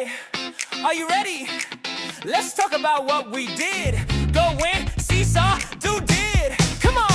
Hey, are you ready? Let's talk about what we did. Go win, seesaw, do did. Come on!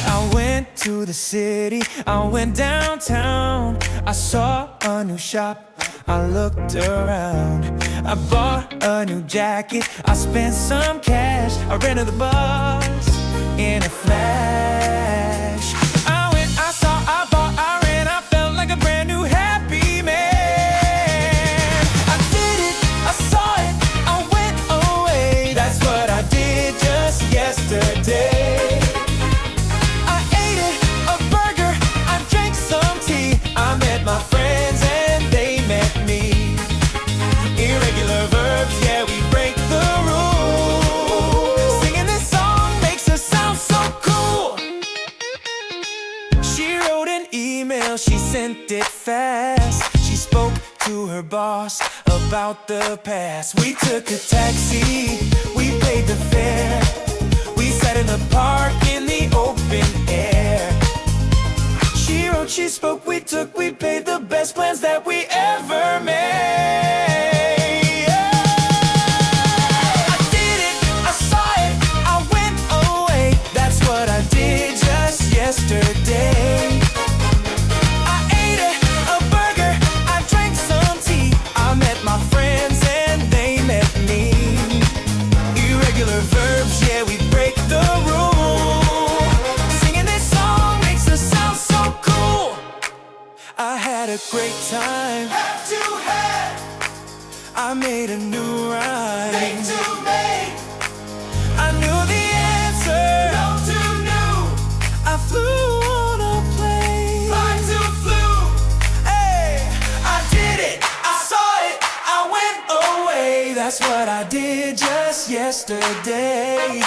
I went to the city, I went downtown. I saw a new shop, I looked around. I bought a new jacket, I spent some cash. I rented the bus in a flash. I went, I saw, I bought, I ran. I felt like a brand new happy man. I did it, I saw it, I went away. That's what I did just yesterday. I ate it, a burger, I drank some tea. I met my friends and they met me. Irregular verbs, yeah, we break the rules. Singing this song makes us sound so cool. She wrote an email, she sent it fast. She spoke to her boss about the past. We took a taxi, we paid the fare. We sat in the park in the open air. She wrote, she spoke, we took, we paid, the best plans that we ever made. I did it, I saw it, I went away. That's what I did just yesterday. I ate a burger, I drank some tea. I met my friends and they met me. Irregular verbs, yeah, we break the rules. Singing this song makes us sound so cool. I had a great time. Have to have, I made a new rhyme. make to make, I knew the answer. no to new, I flew on a plane. fly to flew. Hey, I did it, I saw it, I went away. That's what I did just yesterday.